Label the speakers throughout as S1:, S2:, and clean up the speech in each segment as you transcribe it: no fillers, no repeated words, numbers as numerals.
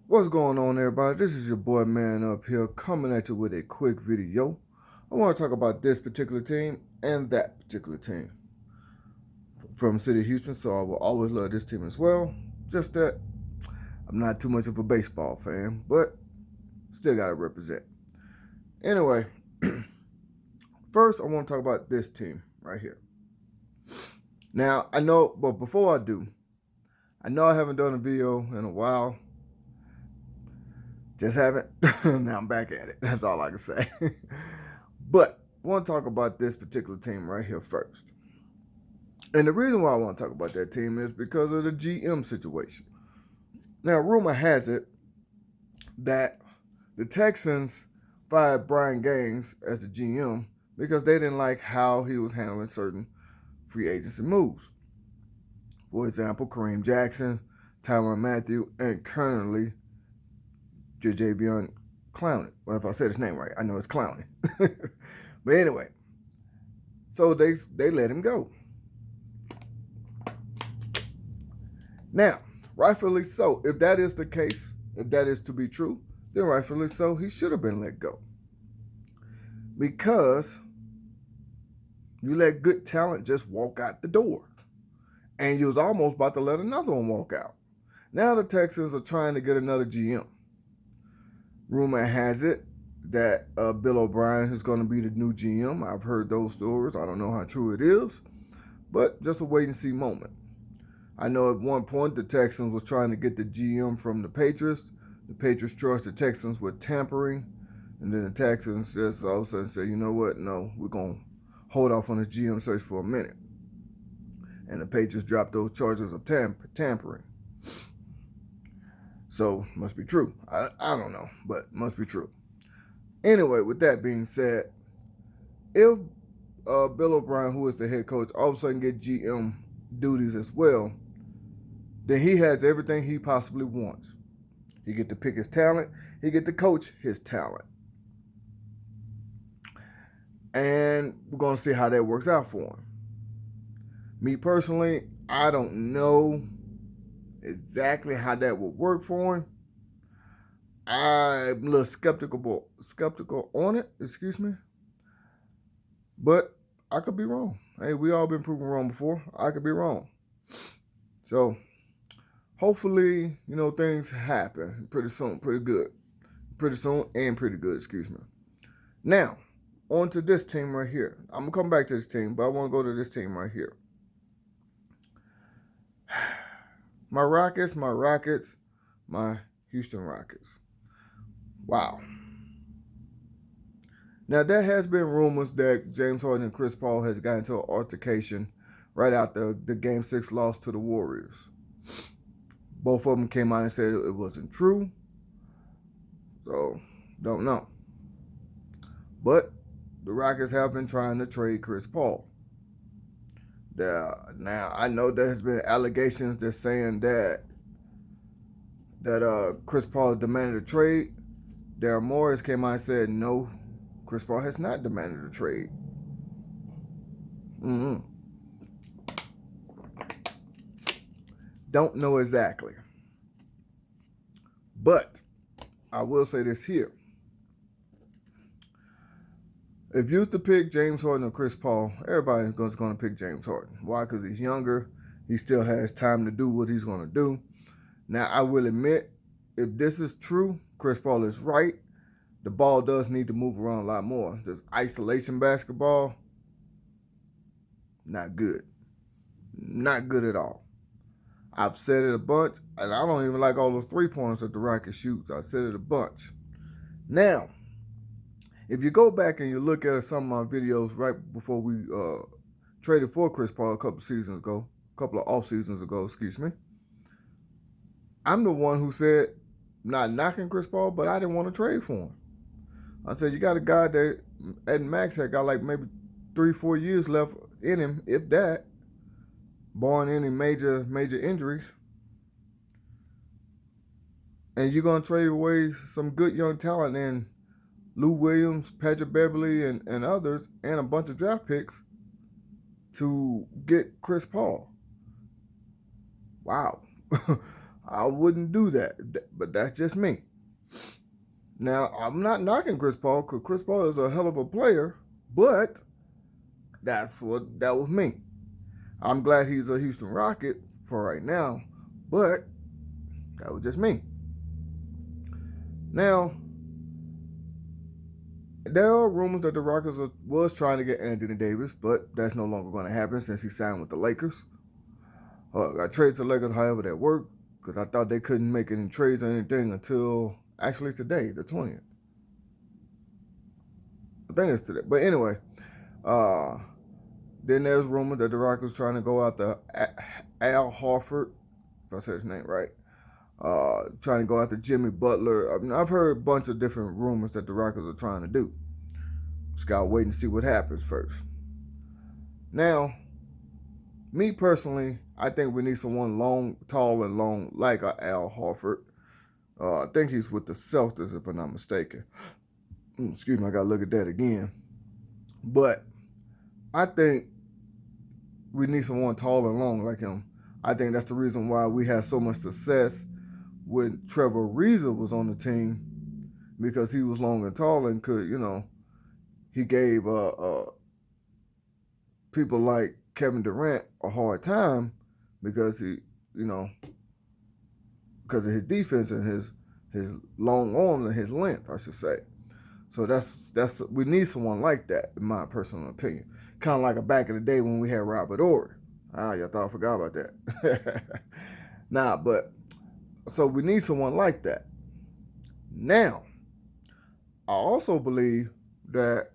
S1: What's going on, everybody? This is your boy Man Up here coming at you with a quick video. I want to talk about this particular team and that particular team from City of Houston, so I will always love this team as well. Just that I'm not too much of a baseball fan, but still got to represent. Anyway, first I want to talk about this team right here. Now, I know, but before I do, I know I haven't done a video in a while. Just haven't. Now I'm back at it. That's all I can say. But I want to talk about this particular team right here first. And the reason why I want to talk about that team is because of the GM situation. Now, rumor has it that the Texans fired Brian Gaines as the GM because they didn't like how he was handling certain free agency moves. For example, Kareem Jackson, Tyrann Mathieu, and currently Jadeveon Clowney. Well, if I said his name right, I know it's Clowney. But anyway, so they let him go. Now, rightfully so. If that is the case, if that is to be true, then rightfully so, he should have been let go. Because you let good talent just walk out the door. And you was almost about to let another one walk out. Now the Texans are trying to get another GM. Rumor has it that Bill O'Brien is going to be the new GM. I've heard those stories. I don't know how true it is, but just a wait and see moment. I know at one point the Texans was trying to get the GM from the Patriots. The Patriots charged the Texans with tampering, and then the Texans just all of a sudden said, you know what, no, we're going to hold off on the GM search for a minute. And the Patriots dropped those charges of tampering. So, must be true. I don't know, but must be true. Anyway, with that being said, if Bill O'Brien, who is the head coach, all of a sudden get GM duties as well, then he has everything he possibly wants. He get to pick his talent. He get to coach his talent. And we're going to see how that works out for him. Me personally, I don't know exactly how that would work for him. I'm a little skeptical on it, excuse me. But I could be wrong. Hey, we all been proven wrong before. I could be wrong. So hopefully, things happen pretty soon, pretty good. Pretty soon and pretty good, excuse me. Now, on to this team right here. I'm going to come back to this team, but I want to go to this team right here. My Rockets, my Houston Rockets. Wow. Now, there has been rumors that James Harden and Chris Paul has gotten into an altercation right after the Game 6 loss to the Warriors. Both of them came out and said it wasn't true. So, don't know. But the Rockets have been trying to trade Chris Paul. Now, I know there has been allegations that's saying that Chris Paul demanded a trade. Daryl Morris came out and said, no, Chris Paul has not demanded a trade. Don't know exactly. But I will say this here. If you was to pick James Harden or Chris Paul, everybody's going to pick James Harden. Why? Because he's younger. He still has time to do what he's going to do. Now, I will admit, if this is true, Chris Paul is right. The ball does need to move around a lot more. This isolation basketball, not good. Not good at all. I've said it a bunch, and I don't even like all those three-pointers that the Rockets shoots. I said it a bunch. Now, if you go back and you look at some of my videos right before we traded for Chris Paul a couple of off seasons ago, excuse me, I'm the one who said, not knocking Chris Paul, but I didn't want to trade for him. I said, you got a guy that at max had got like maybe 3-4 years left in him, if that, barring any major injuries. And you're going to trade away some good young talent in Lou Williams, Patrick Beverly, and others, and a bunch of draft picks to get Chris Paul. Wow. I wouldn't do that, but that's just me. Now, I'm not knocking Chris Paul because Chris Paul is a hell of a player, but that was me. I'm glad he's a Houston Rocket for right now, but that was just me. Now, there are rumors that the Rockets was trying to get Anthony Davis, but that's no longer going to happen since he signed with the Lakers. I traded to the Lakers, however that worked, because I thought they couldn't make any trades or anything until actually today, the 20th. I think it's today. But anyway, then there's rumors that the Rockets trying to go after Al Horford, if I said his name right. Trying to go after Jimmy Butler. I mean, I've heard a bunch of different rumors that the Rockets are trying to do. Just gotta wait and see what happens first. Now, me personally, I think we need someone long, tall, and long like Al Horford. I think he's with the Celtics, if I'm not mistaken. Excuse me, I gotta look at that again. But I think we need someone tall and long like him. I think that's the reason why we had so much success when Trevor Ariza was on the team, because he was long and tall and could, he gave people like Kevin Durant a hard time because because of his defense and his long arms and his length, I should say. So that's we need someone like that, in my personal opinion. Kind of like back in the day when we had Robert Ory. Y'all thought I forgot about that. But so we need someone like that. Now, I also believe that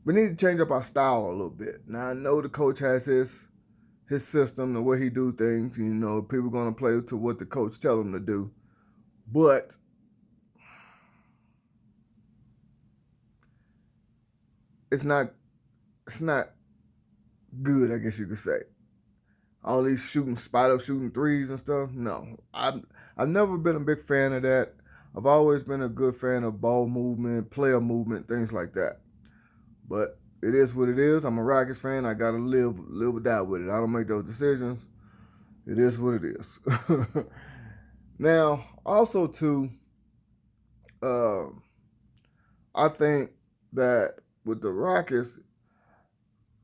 S1: we need to change up our style a little bit. Now, I know the coach has his system, the way he do things. People going to play to what the coach tell them to do. But it's not good, I guess you could say. All these spot up shooting threes and stuff. No, I've never been a big fan of that. I've always been a good fan of ball movement, player movement, things like that. But it is what it is. I'm a Rockets fan. I gotta live or die with it. I don't make those decisions. It is what it is. Now, also too, I think that with the Rockets,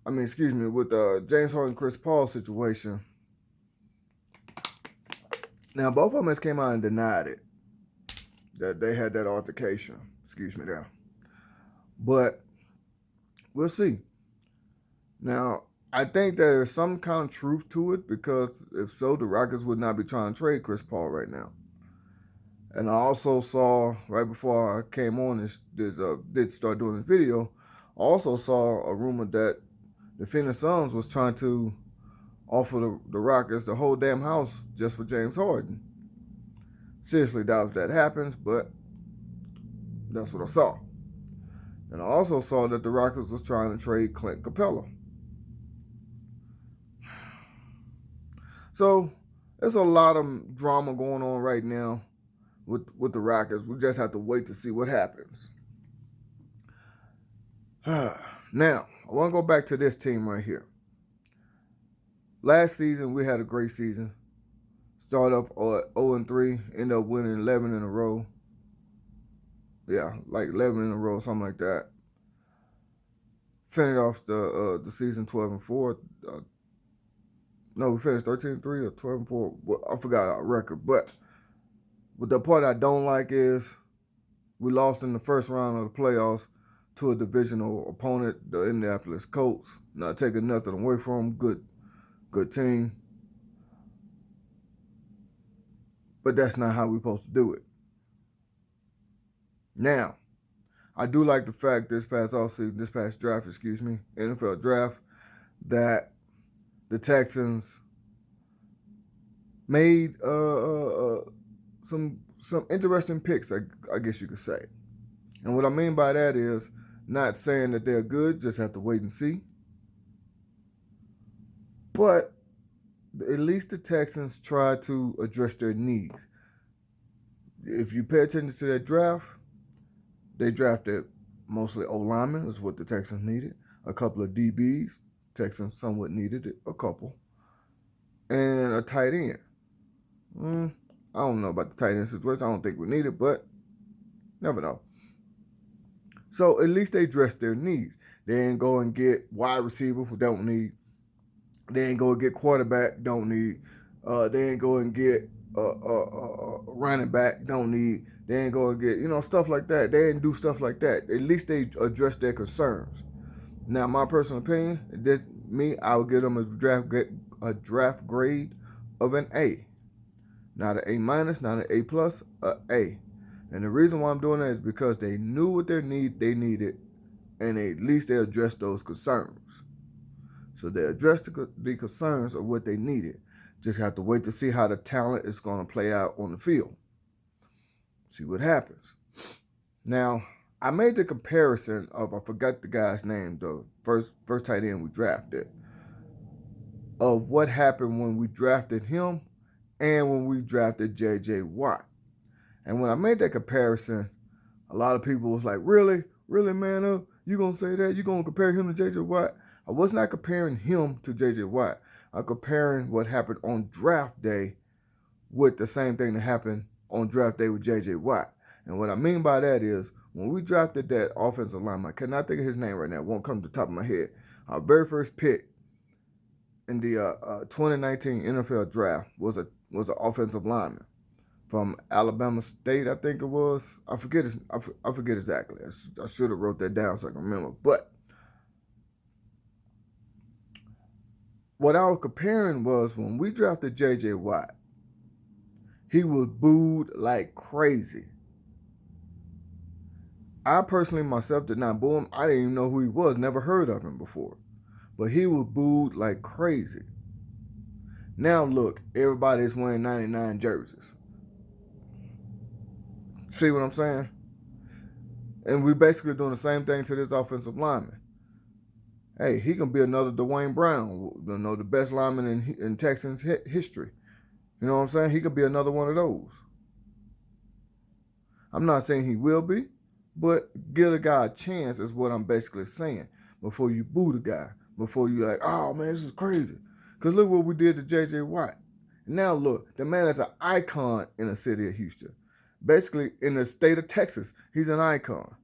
S1: with the James Harden Chris Paul situation. Now, both of them came out and denied it, that they had that altercation. Excuse me there. But we'll see. Now, I think there's some kind of truth to it, because if so, the Rockets would not be trying to trade Chris Paul right now. And I also saw, right before I came on did start doing this video, I also saw a rumor that the Phoenix Suns was trying to offer the Rockets the whole damn house just for James Harden. Seriously, doubt if that happens, but that's what I saw. And I also saw that the Rockets was trying to trade Clint Capella. So there's a lot of drama going on right now with the Rockets. We just have to wait to see what happens. Now, I want to go back to this team right here. Last season, we had a great season. Started off 0-3, ended up winning 11 in a row. Yeah, like 11 in a row, something like that. Finished off the season 12-4. No, we finished 13-3 or 12-4. Well, I forgot our record. But the part I don't like is we lost in the first round of the playoffs to a divisional opponent, the Indianapolis Colts. Not taking nothing away from them. Good team. But that's not how we're supposed to do it. Now, I do like the fact this past draft, NFL draft, that the Texans made some interesting picks, I guess you could say. And what I mean by that is not saying that they're good, just have to wait and see. But at least the Texans try to address their needs. If you pay attention to that draft, they drafted mostly O-linemen, is what the Texans needed. A couple of DBs, Texans somewhat needed it, a couple. And a tight end. I don't know about the tight end situation. I don't think we need it, but never know. So at least they address their needs. They ain't go and get wide receiver who don't need. They ain't go and get quarterback, don't need. They ain't go and get running back, don't need. They ain't go and get, stuff like that. They ain't do stuff like that. At least they address their concerns. Now, my personal opinion, I would give them a draft grade of an A. Not an A minus, not an A plus, a A. And the reason why I'm doing that is because they knew what they needed, and at least they addressed those concerns. So they addressed the concerns of what they needed. Just have to wait to see how the talent is going to play out on the field. See what happens. Now, I made the comparison of, I forgot the guy's name, the first tight end we drafted, of what happened when we drafted him and when we drafted J.J. Watt. And when I made that comparison, a lot of people was like, really, man, you going to say that? You going to compare him to J.J. Watt? I was not comparing him to J.J. Watt. I'm comparing what happened on draft day with the same thing that happened on draft day with J.J. Watt. And what I mean by that is, when we drafted that offensive lineman, I cannot think of his name right now, it won't come to the top of my head. Our very first pick in the 2019 NFL draft was an offensive lineman from Alabama State, I think it was. I forget exactly. I should have wrote that down so I can remember. But what I was comparing was when we drafted J.J. Watt, he was booed like crazy. I personally myself did not boo him. I didn't even know who he was, never heard of him before. But he was booed like crazy. Now look, everybody's wearing 99 jerseys. See what I'm saying? And we're basically doing the same thing to this offensive lineman. Hey, he can be another Dwayne Brown, the best lineman in Texans history. You know what I'm saying? He could be another one of those. I'm not saying he will be, but give a guy a chance is what I'm basically saying. Before you boo the guy, before you like, oh man, this is crazy. Because look what we did to J.J. Watt. Now look, the man is an icon in the city of Houston. Basically, in the state of Texas, he's an icon.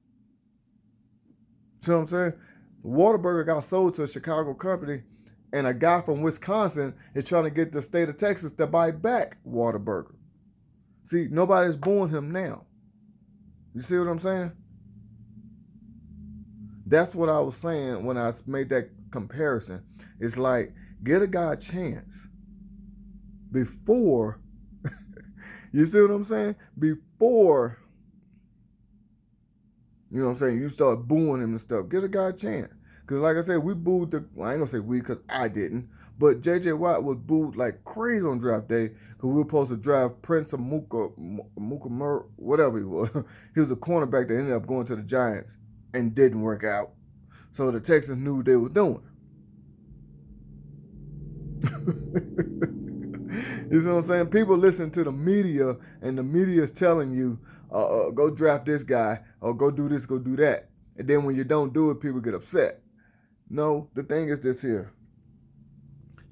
S1: See what I'm saying? Whataburger got sold to a Chicago company, and a guy from Wisconsin is trying to get the state of Texas to buy back Whataburger. See, nobody's booing him now. You see what I'm saying? That's what I was saying when I made that comparison. It's like, get a guy a chance before, you see what I'm saying? Before, you know what I'm saying, you start booing him and stuff. Give a guy a chance. Because like I said, we booed I ain't going to say we because I didn't. But J.J. Watt was booed like crazy on draft day because we were supposed to draft Prince of whatever he was. He was a cornerback that ended up going to the Giants and didn't work out. So the Texans knew what they were doing. You see what I'm saying? People listen to the media, and the media is telling you, go draft this guy, or go do this, go do that. And then when you don't do it, people get upset. No, the thing is this here.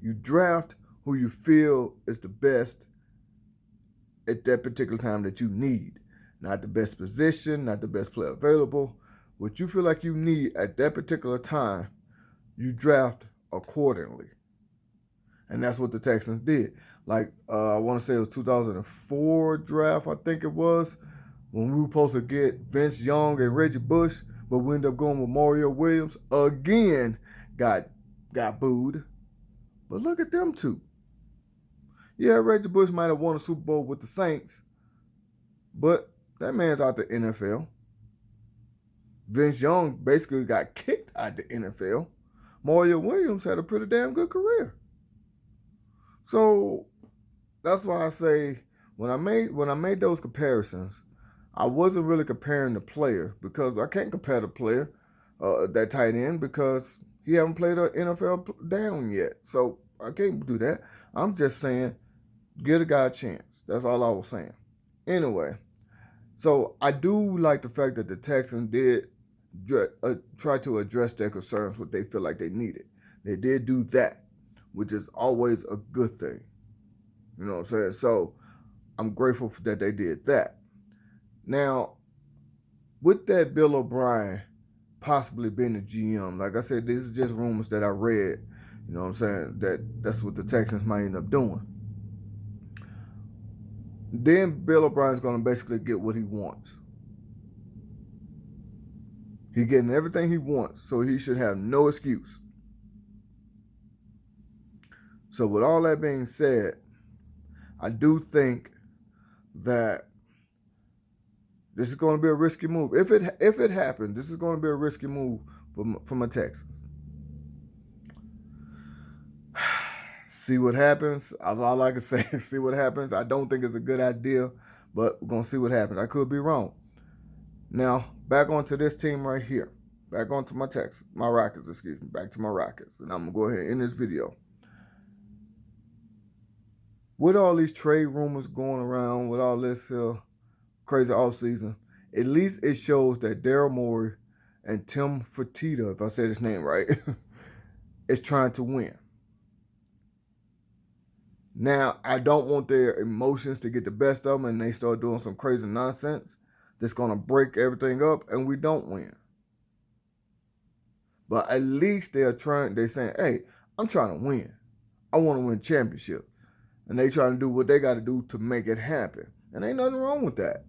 S1: You draft who you feel is the best at that particular time that you need. Not the best position, not the best player available. What you feel like you need at that particular time, you draft accordingly. And that's what the Texans did. Like, I want to say it was 2004 draft, I think it was, when we were supposed to get Vince Young and Reggie Bush, but we ended up going with Mario Williams. Again, got booed. But look at them two. Yeah, Reggie Bush might have won a Super Bowl with the Saints, but that man's out the NFL. Vince Young basically got kicked out the NFL. Mario Williams had a pretty damn good career. So that's why I say when I made those comparisons, I wasn't really comparing the player because I can't compare the player, that tight end, because he haven't played an NFL down yet. So I can't do that. I'm just saying, give a guy a chance. That's all I was saying. Anyway, so I do like the fact that the Texans did try to address their concerns, what they feel like they needed. They did do that, which is always a good thing. You know what I'm saying? So I'm grateful that they did that. Now, with that Bill O'Brien possibly being the GM, like I said, this is just rumors that I read. You know what I'm saying? That's what the Texans might end up doing. Then Bill O'Brien's going to basically get what he wants. He's getting everything he wants, so he should have no excuse. So with all that being said, I do think that this is going to be a risky move. If it happens, this is going to be a risky move for my Texans. See what happens. That's all I can say. See what happens. I don't think it's a good idea, but we're going to see what happens. I could be wrong. Now, back onto this team right here. Back onto my Rockets, excuse me. Back to my Rockets. And I'm going to go ahead and end this video. With all these trade rumors going around, with all this crazy offseason, at least it shows that Daryl Morey and Tim Fertitta, if I said his name right, is trying to win. Now, I don't want their emotions to get the best of them and they start doing some crazy nonsense that's going to break everything up and we don't win. But at least they're saying, hey, I'm trying to win. I want to win championship. And they trying to do what they got to do to make it happen. And ain't nothing wrong with that.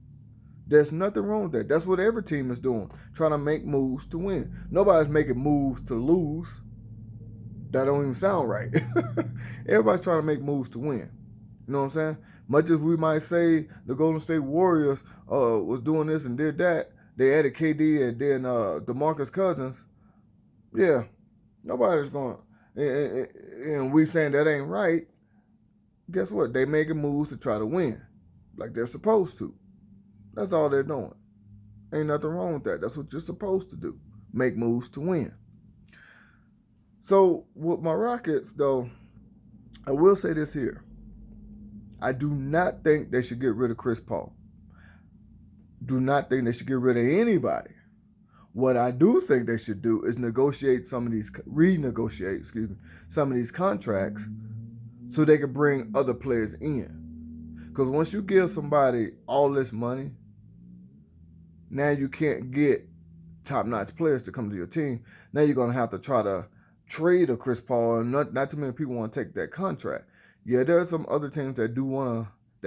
S1: There's nothing wrong with that. That's what every team is doing, trying to make moves to win. Nobody's making moves to lose. That don't even sound right. Everybody's trying to make moves to win. You know what I'm saying? Much as we might say the Golden State Warriors was doing this and did that, they added KD and then DeMarcus Cousins. Yeah, nobody's going. And we saying that ain't right. Guess what? They making moves to try to win, like they're supposed to. That's all they're doing. Ain't nothing wrong with that. That's what you're supposed to do. Make moves to win. So with my Rockets, though, I will say this here. I do not think they should get rid of Chris Paul. Do not think they should get rid of anybody. What I do think they should do is renegotiate some of these contracts so they can bring other players in. Because once you give somebody all this money, now you can't get top-notch players to come to your team. Now you're going to have to try to trade a Chris Paul, and not too many people want to take that contract. Yeah, there are some other teams that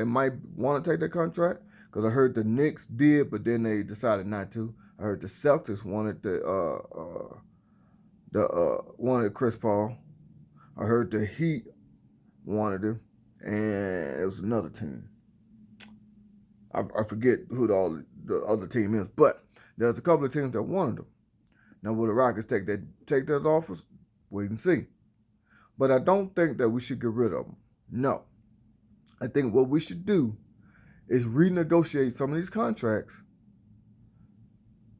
S1: might want to take that contract, because I heard the Knicks did, but then they decided not to. I heard the Celtics wanted wanted Chris Paul. I heard the Heat wanted him, and it was another team. I forget who the other team is, but there's a couple of teams that wanted him. Now, will the Rockets take those offers? Wait and see. But I don't think that we should get rid of them. No. I think what we should do is renegotiate some of these contracts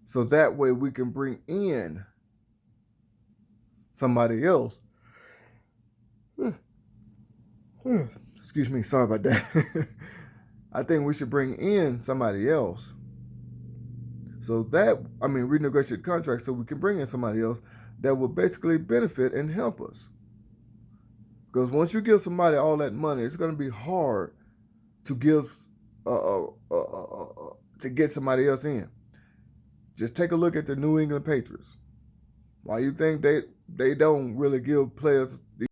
S1: so that way we can bring in somebody else. Excuse me, sorry about that. I think we should bring in somebody else. So renegotiate contracts so we can bring in somebody else that will basically benefit and help us. Because once you give somebody all that money, it's going to be hard to get somebody else in. Just take a look at the New England Patriots. Why you think they don't really give players